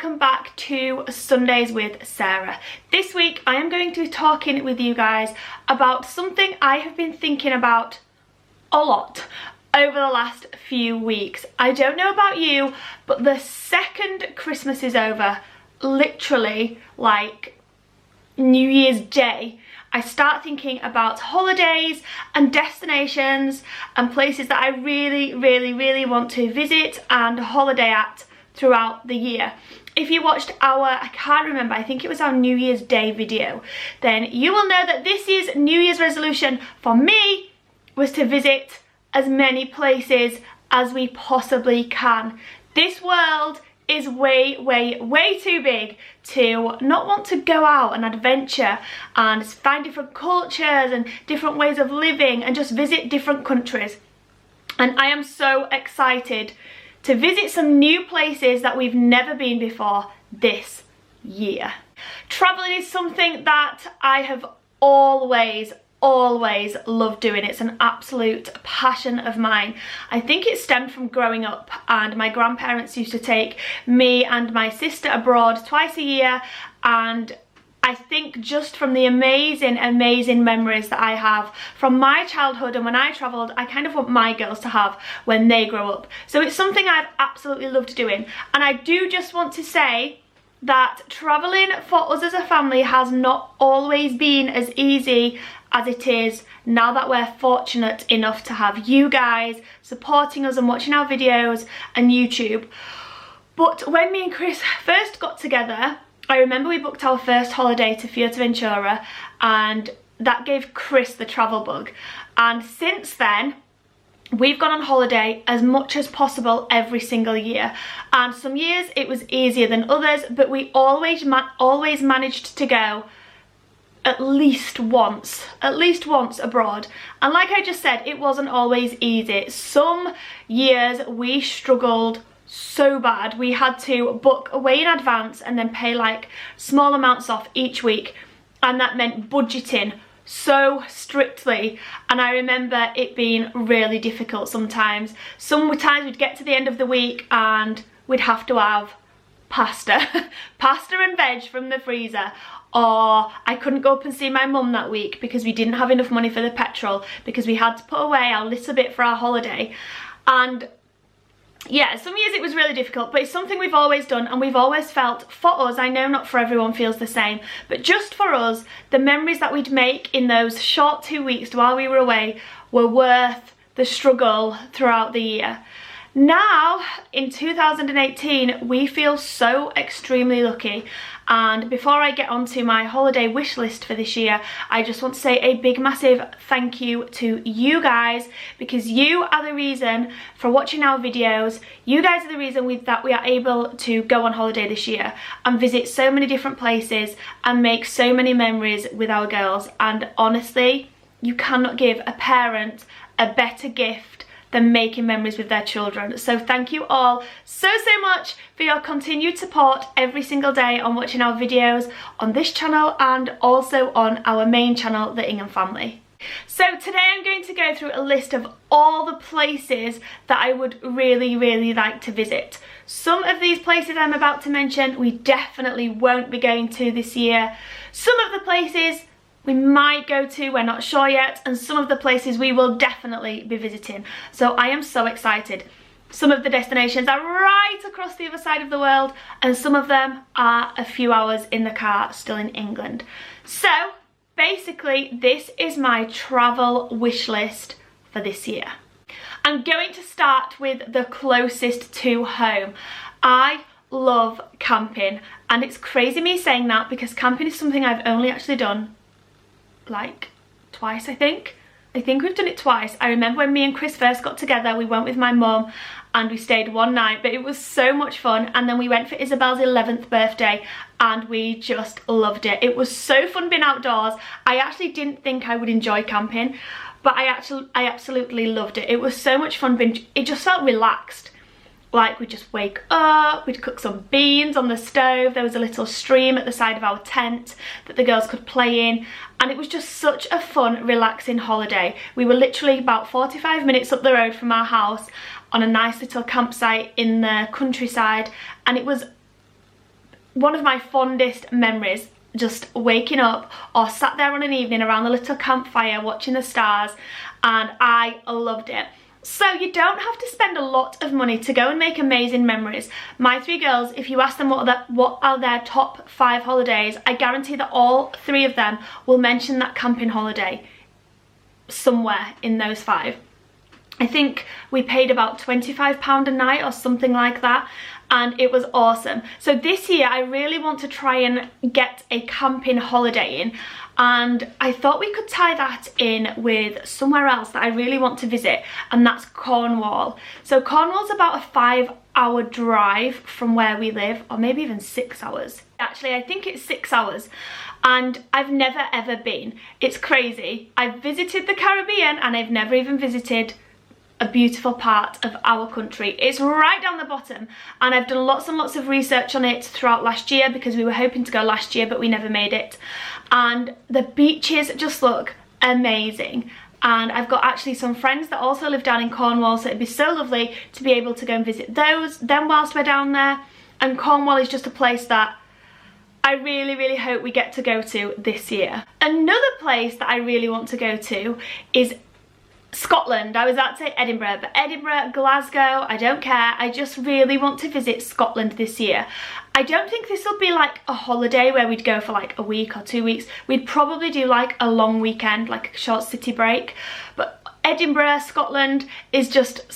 welcome back to Sundays with Sarah. This week I am going to be talking with you guys about something I have been thinking about a lot over the last few weeks. I don't know about you, but the second Christmas is over, literally like New Year's Day, I start thinking about holidays and destinations and places that I really want to visit and holiday at throughout the year. If you watched our, I can't remember, I think it was our New Year's Day video, then you will know that this year's New Year's resolution for me was to visit as many places as we possibly can. This world is way too big to not want to go out and adventure and find different cultures and different ways of living and just visit different countries. And I am so excited to visit some new places that we've never been before this year. Traveling is something that I have always loved doing. It's an absolute passion of mine. I think it stemmed from growing up, and my grandparents used to take me and my sister abroad twice a year, and I think just from the amazing memories that I have from my childhood and when I travelled, I kind of want my girls to have when they grow up. So it's something I've absolutely loved doing. And I do just want to say that travelling for us as a family has not always been as easy as it is now that we're fortunate enough to have you guys supporting us and watching our videos and YouTube. But when me and Chris first got together, I remember we booked our first holiday to Fuerteventura, and that gave Chris the travel bug. And since then, we've gone on holiday as much as possible every single year. And some years it was easier than others, but we always managed to go at least once abroad. And like I just said, it wasn't always easy. Some years we struggled so bad. We had to book away in advance and then pay like small amounts off each week, and that meant budgeting so strictly. And I remember it being really difficult sometimes. Sometimes we'd get to the end of the week and we'd have to have pasta and veg from the freezer, or I couldn't go up and see my mum that week because we didn't have enough money for the petrol because we had to put away our little bit for our holiday. And yeah, some years it was really difficult, but it's something we've always done, and we've always felt, for us, I know not for everyone feels the same, but just for us, the memories that we'd make in those short 2 weeks while we were away were worth the struggle throughout the year. Now, in 2018, we feel so extremely lucky. And before I get onto my holiday wish list for this year, I just want to say a big massive thank you to you guys, because you are the reason for watching our videos. You guys are the reason that we are able to go on holiday this year and visit so many different places and make so many memories with our girls. And honestly, you cannot give a parent a better gift than making memories with their children. So thank you all so much for your continued support every single day on watching our videos on this channel and also on our main channel, the Ingham Family. So today I'm going to go through a list of all the places that I would really like to visit. Some of these places I'm about to mention we definitely won't be going to this year. Some of the places we might go to, we're not sure yet, and some of the places we will definitely be visiting. So I am so excited. Some of the destinations are right across the other side of the world, and some of them are a few hours in the car still in England. So basically this is my travel wish list for this year. I'm going to start with the closest to home. I love camping, and it's crazy me saying that because camping is something I've only actually done like twice. I think we've done it twice. I remember when me and Chris first got together, we went with my mum and we stayed one night, but it was so much fun. And then we went for Isabelle's 11th birthday and we just loved it. It was so fun being outdoors. I actually didn't think I would enjoy camping, but I absolutely loved it. It was so much fun. It just felt relaxed. Like, we'd just wake up, we'd cook some beans on the stove, there was a little stream at the side of our tent that the girls could play in, and it was just such a fun, relaxing holiday. We were literally about 45 minutes up the road from our house on a nice little campsite in the countryside, and it was one of my fondest memories, just waking up or sat there on an evening around the little campfire watching the stars, and I loved it. So you don't have to spend a lot of money to go and make amazing memories. My three girls, if you ask them what are their top 5 holidays, I guarantee that all 3 of them will mention that camping holiday somewhere in those 5. I think we paid about £25 a night or something like that, and it was awesome. So this year I really want to try and get a camping holiday in, and I thought we could tie that in with somewhere else that I really want to visit, and that's Cornwall. So Cornwall's about a 5-hour drive from where we live, or maybe even 6 hours. Actually, I think it's 6 hours, and I've never ever been. It's crazy. I've visited the Caribbean and I've never even visited a beautiful part of our country. It's right down the bottom, and I've done lots and lots of research on it throughout last year because we were hoping to go last year but we never made it, and the beaches just look amazing. And I've got actually some friends that also live down in Cornwall, so it'd be so lovely to be able to go and visit them whilst we're down there. And Cornwall is just a place that I really hope we get to go to this year. Another place that I really want to go to is Scotland. I was about to say Edinburgh, but Edinburgh, Glasgow, I don't care. I just really want to visit Scotland this year. I don't think this will be like a holiday where we'd go for like a week or 2 weeks. We'd probably do like a long weekend, like a short city break. But Edinburgh, Scotland is just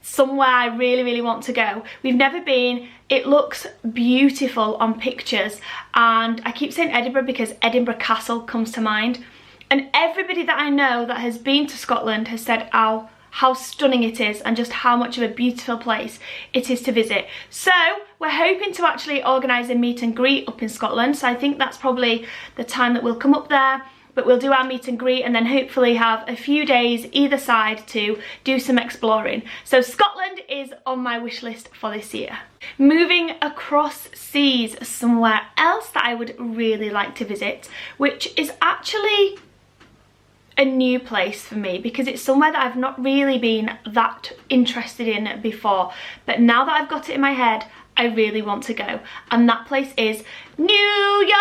somewhere I really want to go. We've never been. It looks beautiful on pictures, and I keep saying Edinburgh because Edinburgh Castle comes to mind. And everybody that I know that has been to Scotland has said how stunning it is and just how much of a beautiful place it is to visit. So we're hoping to actually organise a meet and greet up in Scotland. So I think that's probably the time that we'll come up there. But we'll do our meet and greet and then hopefully have a few days either side to do some exploring. So Scotland is on my wish list for this year. Moving across seas, somewhere else that I would really like to visit, which is actually a new place for me because it's somewhere that I've not really been that interested in before, but now that I've got it in my head, I really want to go, and that place is New York.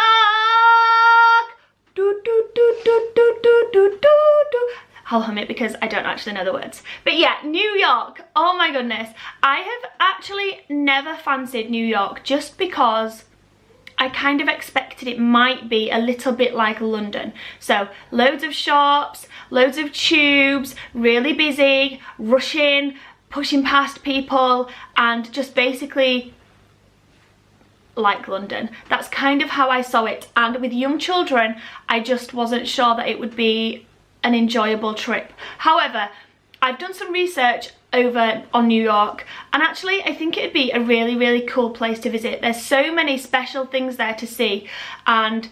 Do, do, do, do, do, do, do, do, do. I'll hum it because I don't actually know the words. But yeah, New York, oh my goodness. I have actually never fancied New York just because I kind of expected it might be a little bit like London. So loads of shops, loads of tubes, really busy, rushing, pushing past people, and just basically like London. That's kind of how I saw it. And with young children, I just wasn't sure that it would be an enjoyable trip. However, I've done some research over on New York, and actually I think it'd be a really cool place to visit. There's so many special things there to see, and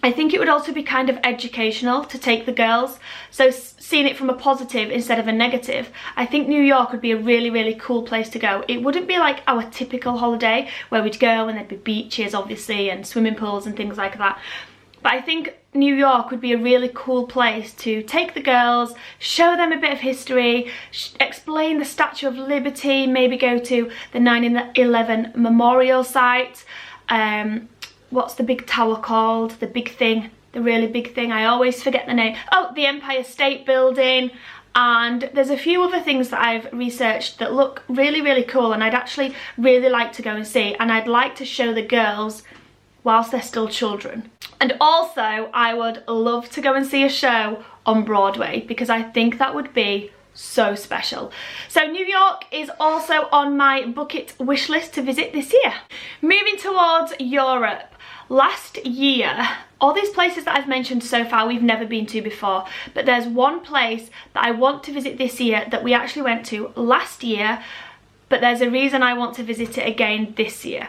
I think it would also be kind of educational to take the girls. So seeing it from a positive instead of a negative, I think New York would be a really cool place to go. It wouldn't be like our typical holiday where we'd go and there'd be beaches obviously and swimming pools and things like that. But I think New York would be a really cool place to take the girls, show them a bit of history, explain the Statue of Liberty, maybe go to the 9/11 memorial site. What's the big tower called? The big thing, the really big thing. I always forget the name. Oh, the Empire State Building. And there's a few other things that I've researched that look really cool, and I'd actually really like to go and see. And I'd like to show the girls whilst they're still children. And also, I would love to go and see a show on Broadway because I think that would be so special. So New York is also on my bucket wish list to visit this year. Moving towards Europe. Last year, all these places that I've mentioned so far we've never been to before, but there's one place that I want to visit this year that we actually went to last year, but there's a reason I want to visit it again this year.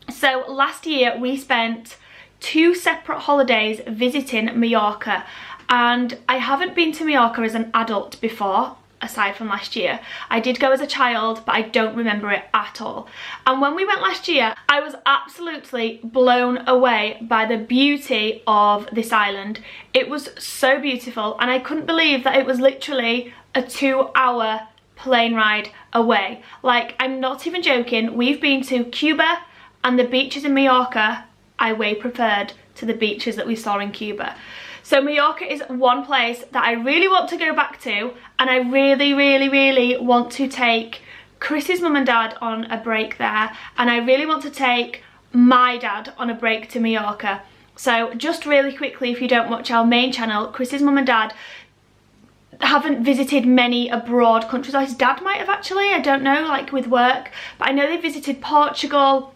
So last year we spent 2 separate holidays visiting Mallorca, and I haven't been to Mallorca as an adult before, aside from last year. I did go as a child, but I don't remember it at all. And when we went last year, I was absolutely blown away by the beauty of this island. It was so beautiful, and I couldn't believe that it was literally a 2-hour plane ride away. Like, I'm not even joking. We've been to Cuba and the beaches in Mallorca I way preferred to the beaches that we saw in Cuba. So Mallorca is one place that I really want to go back to, and I really want to take Chris's mum and dad on a break there, and I really want to take my dad on a break to Mallorca. So just really quickly, if you don't watch our main channel, Chris's mum and dad haven't visited many abroad countries. His dad might have actually, I don't know, like with work, but I know they visited Portugal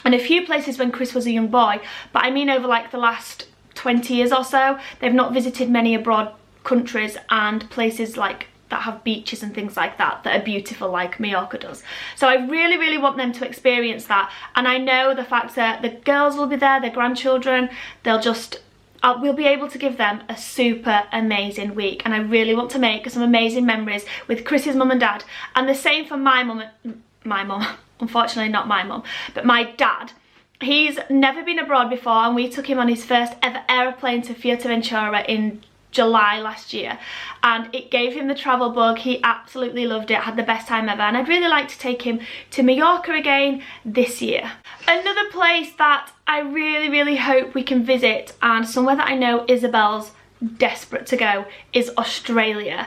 and a few places when Chris was a young boy, but I mean over like the last 20 years or so, they've not visited many abroad countries and places like that have beaches and things like that that are beautiful like Mallorca does. So I really want them to experience that, and I know the fact that the girls will be there, their grandchildren, they'll just, we'll be able to give them a super amazing week, and I really want to make some amazing memories with Chris's mum and dad, and the same for my mum, unfortunately not my mum, but my dad. He's never been abroad before, and we took him on his first ever aeroplane to Fuerteventura in July last year, and it gave him the travel bug. He absolutely loved it, had the best time ever, and I'd really like to take him to Mallorca again this year. Another place that I really hope we can visit, and somewhere that I know Isabelle's desperate to go, is Australia.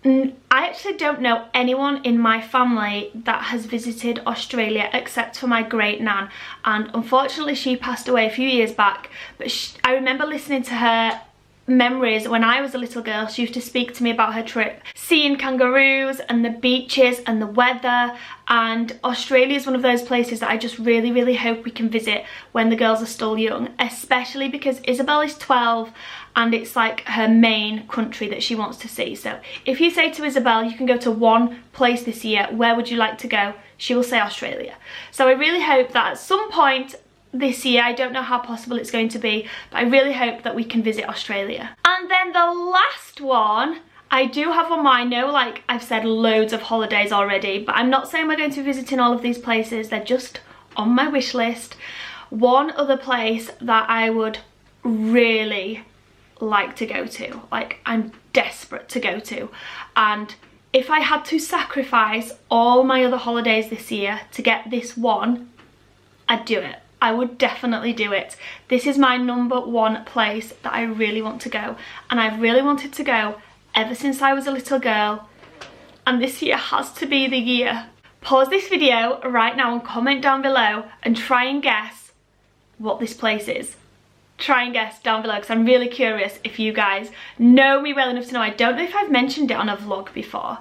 I actually don't know anyone in my family that has visited Australia except for my great nan, and unfortunately she passed away a few years back, but I remember listening to her memories when I was a little girl. She used to speak to me about her trip, seeing kangaroos and the beaches and the weather, and Australia is one of those places that I just really hope we can visit when the girls are still young, especially because Isabelle is 12 and it's like her main country that she wants to see. So if you say to Isabelle you can go to one place this year, where would you like to go? She will say Australia. So I really hope that at some point this year, I don't know how possible it's going to be, but I really hope that we can visit Australia. And then the last one, I do have on my, I know like I've said loads of holidays already, but I'm not saying we're going to be visiting all of these places, they're just on my wish list. One other place that I would really like to go to, like I'm desperate to go to, and if I had to sacrifice all my other holidays this year to get this one, I'd do it. I would definitely do it. This is my #1 place that I really want to go, and I've really wanted to go ever since I was a little girl, and this year has to be the year. Pause this video right now and comment down below and try and guess what this place is. Try and guess down below, because I'm really curious if you guys know me well enough to know. I don't know if I've mentioned it on a vlog before.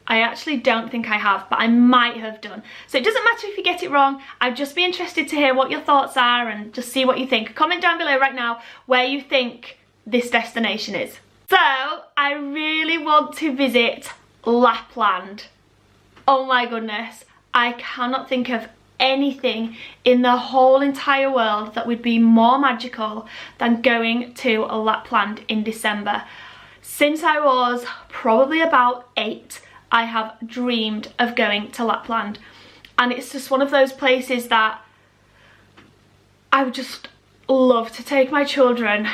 I actually don't think I have, but I might have done. So it doesn't matter if you get it wrong. I'd just be interested to hear what your thoughts are and just see what you think. Comment down below right now where you think this destination is. So I really want to visit Lapland. Oh my goodness, I cannot think of anything in the whole entire world that would be more magical than going to Lapland in December. Since I was probably about 8, I have dreamed of going to Lapland, and it's just one of those places that I would just love to take my children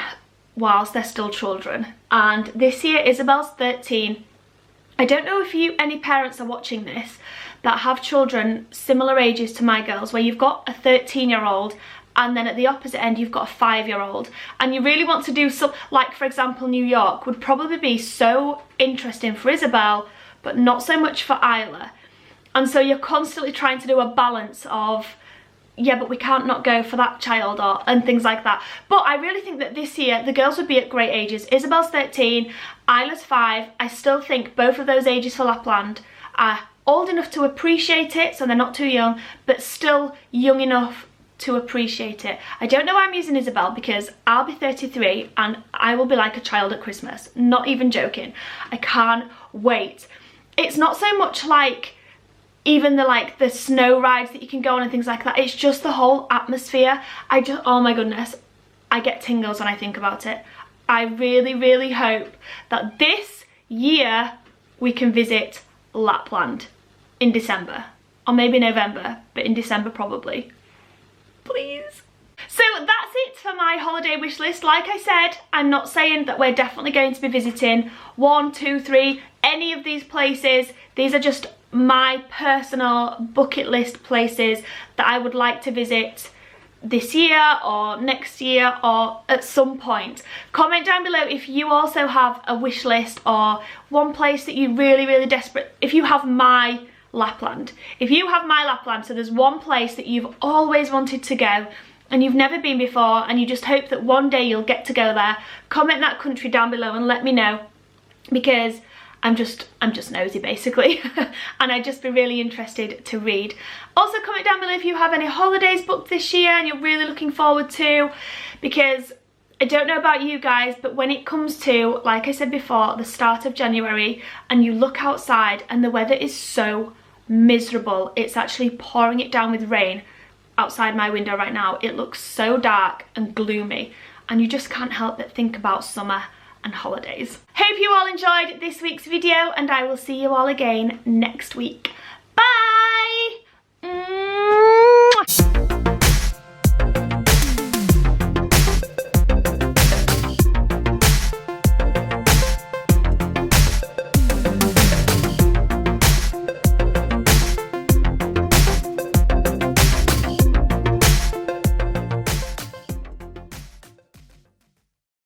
whilst they're still children. And this year Isabelle's 13. I don't know if any parents are watching this that have children similar ages to my girls, where you've got a 13-year-old and then at the opposite end you've got a 5-year-old, and you really want to do some, like for example New York would probably be so interesting for Isabelle but not so much for Isla, and so you're constantly trying to do a balance of, yeah, but we can't not go for that child, and things like that. But I really think that this year the girls would be at great ages. Isabelle's 13, Isla's 5. I still think both of those ages for Lapland are old enough to appreciate it, so they're not too young, but still young enough to appreciate it. I don't know why I'm using Isabelle, because I'll be 33 and I will be like a child at Christmas. Not even joking. I can't wait. It's not so much like even the snow rides that you can go on and things like that. It's just the whole atmosphere. Oh my goodness, I get tingles when I think about it. I really hope that this year we can visit Lapland in December, or maybe November, but in December probably. Please. So that's it for my holiday wish list. Like I said, I'm not saying that we're definitely going to be visiting 1, 2, 3, any of these places. These are just my personal bucket list places that I would like to visit this year or next year or at some point. Comment down below if you also have a wish list or one place that you really desperate. If you have my Lapland, so there's one place that you've always wanted to go and you've never been before and you just hope that one day you'll get to go there, comment that country down below and let me know, because I'm just nosy basically and I'd just be really interested to read. Also comment down below if you have any holidays booked this year and you're really looking forward to, because I don't know about you guys, but when it comes to, like I said before, the start of January and you look outside and the weather is so miserable, it's actually pouring it down with rain outside my window right now. It looks so dark and gloomy and you just can't help but think about summer and holidays. Hope you all enjoyed this week's video and I will see you all again next week. Bye!